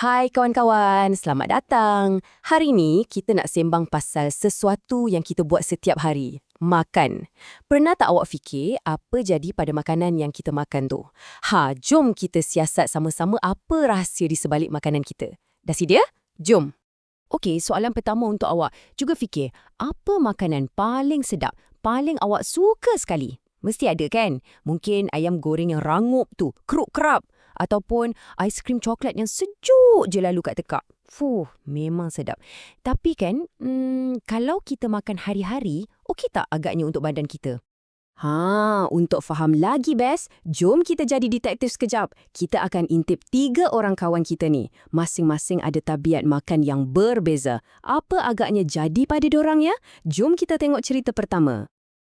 Hai kawan-kawan, selamat datang. Hari ni kita nak sembang pasal sesuatu yang kita buat setiap hari. Makan. Pernah tak awak fikir apa jadi pada makanan yang kita makan tu? Jom kita siasat sama-sama apa rahsia di sebalik makanan kita. Dah sedia? Jom. Okey, soalan pertama untuk awak. Juga fikir, apa makanan paling sedap, paling awak suka sekali? Mesti ada kan? Mungkin ayam goreng yang rangup tu, keruk-kerap. Ataupun aiskrim coklat yang sejuk je lalu kat tekak. Memang sedap. Tapi kan, kalau kita makan hari-hari, okey tak agaknya untuk badan kita? Untuk faham lagi best, jom kita jadi detektif sekejap. Kita akan intip 3 orang kawan kita ni. Masing-masing ada tabiat makan yang berbeza. Apa agaknya jadi pada dorang ya? Jom kita tengok cerita pertama.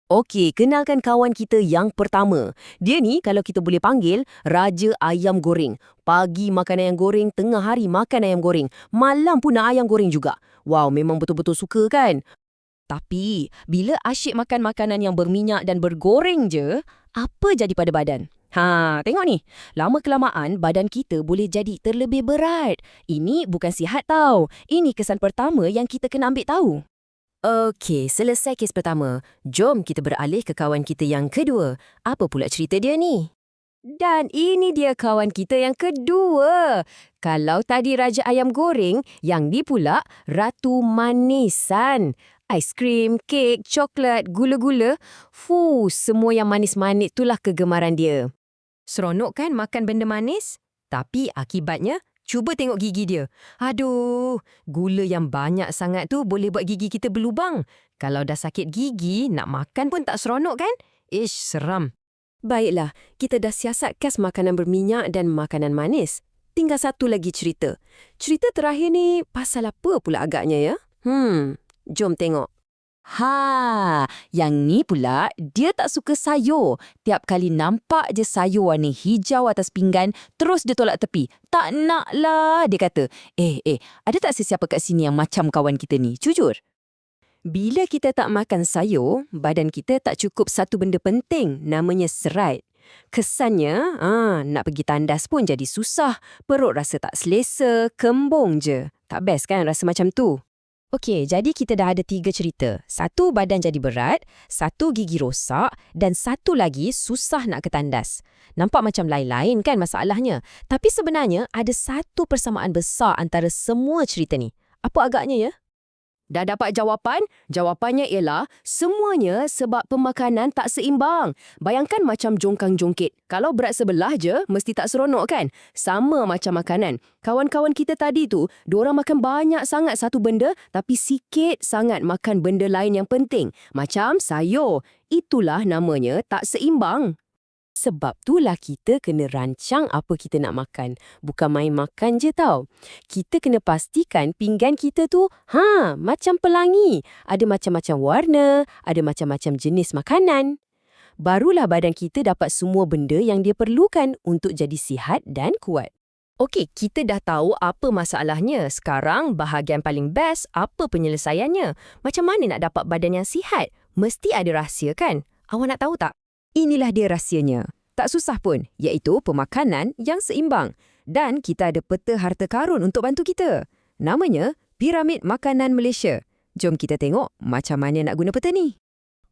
Okey, kenalkan kawan kita yang pertama. Dia ni kalau kita boleh panggil, Raja Ayam Goreng. Pagi makan ayam goreng, tengah hari makan ayam goreng. Malam pun nak ayam goreng juga. Wow, memang betul-betul suka kan? Tapi, bila asyik makan makanan yang berminyak dan bergoreng je, apa jadi pada badan? Tengok ni. Lama-kelamaan, badan kita boleh jadi terlebih berat. Ini bukan sihat tau. Ini kesan pertama yang kita kena ambil tahu. Okey, selesai kes pertama. Jom kita beralih ke kawan kita yang kedua. Apa pula cerita dia ni? Dan ini dia kawan kita yang kedua. Kalau tadi Raja Ayam Goreng, yang ni pula Ratu Manisan. Aiskrim, kek, coklat, gula-gula. Semua yang manis-manis itulah kegemaran dia. Seronok kan makan benda manis? Tapi akibatnya, cuba tengok gigi dia. Gula yang banyak sangat tu boleh buat gigi kita berlubang. Kalau dah sakit gigi, nak makan pun tak seronok kan? Seram. Baiklah, kita dah siasat kas makanan berminyak dan makanan manis. Tinggal satu lagi cerita. Cerita terakhir ni pasal apa pula agaknya ya? Jom tengok. Yang ni pula, dia tak suka sayur. Tiap kali nampak je sayur warna hijau atas pinggan, terus dia tolak tepi. Tak nak lah, dia kata. Ada tak sesiapa kat sini yang macam kawan kita ni? Jujur. Bila kita tak makan sayur, badan kita tak cukup satu benda penting, namanya serat. Kesannya, nak pergi tandas pun jadi susah. Perut rasa tak selesa, kembung je. Tak best kan rasa macam tu? Okey, jadi kita dah ada 3 cerita. 1, badan jadi berat, 1, gigi rosak dan 1 lagi susah nak ke tandas. Nampak macam lain-lain kan masalahnya. Tapi sebenarnya ada satu persamaan besar antara semua cerita ni. Apa agaknya ya? Dah dapat jawapan? Jawapannya ialah semuanya sebab pemakanan tak seimbang. Bayangkan macam jongkang-jongkit. Kalau berat sebelah je, mesti tak seronok kan? Sama macam makanan. Kawan-kawan kita tadi tu, diorang makan banyak sangat satu benda, tapi sikit sangat makan benda lain yang penting. Macam sayur. Itulah namanya tak seimbang. Sebab itulah kita kena rancang apa kita nak makan. Bukan main makan je tau. Kita kena pastikan pinggan kita tu, macam pelangi. Ada macam-macam warna, ada macam-macam jenis makanan. Barulah badan kita dapat semua benda yang dia perlukan untuk jadi sihat dan kuat. Okey, kita dah tahu apa masalahnya. Sekarang, bahagian paling best, apa penyelesaiannya? Macam mana nak dapat badan yang sihat? Mesti ada rahsia kan? Awak nak tahu tak? Inilah dia rahsianya. Tak susah pun, iaitu pemakanan yang seimbang. Dan kita ada peta harta karun untuk bantu kita. Namanya Piramid Makanan Malaysia. Jom kita tengok macam mana nak guna peta ni.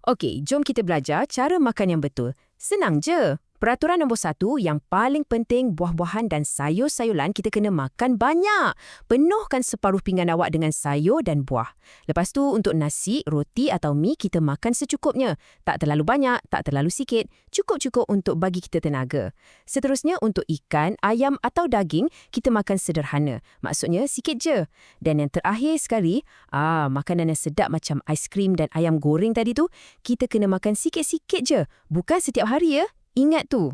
Okey, jom kita belajar cara makan yang betul. Senang je. Peraturan nombor 1, yang paling penting buah-buahan dan sayur-sayuran kita kena makan banyak. Penuhkan separuh pinggan awak dengan sayur dan buah. Lepas tu untuk nasi, roti atau mi kita makan secukupnya. Tak terlalu banyak, tak terlalu sikit. Cukup-cukup untuk bagi kita tenaga. Seterusnya untuk ikan, ayam atau daging kita makan sederhana. Maksudnya sikit je. Dan yang terakhir sekali, makanan yang sedap macam aiskrim dan ayam goreng tadi tu, kita kena makan sikit-sikit je. Bukan setiap hari ya. Ingat tu.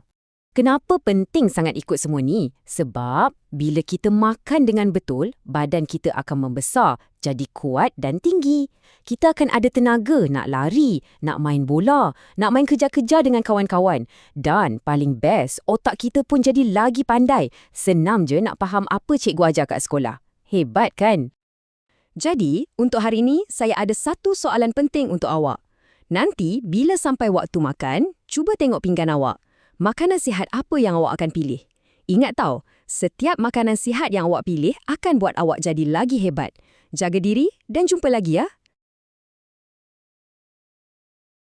Kenapa penting sangat ikut semua ni? Sebab bila kita makan dengan betul, badan kita akan membesar, jadi kuat dan tinggi. Kita akan ada tenaga nak lari, nak main bola, nak main kejar-kejar dengan kawan-kawan. Dan paling best, otak kita pun jadi lagi pandai. Senang je nak faham apa cikgu ajar kat sekolah. Hebat kan? Jadi, untuk hari ini, saya ada satu soalan penting untuk awak. Nanti, bila sampai waktu makan, cuba tengok pinggan awak. Makanan sihat apa yang awak akan pilih? Ingat tahu, Setiap makanan sihat yang awak pilih akan buat awak jadi lagi hebat. Jaga diri dan jumpa lagi ya.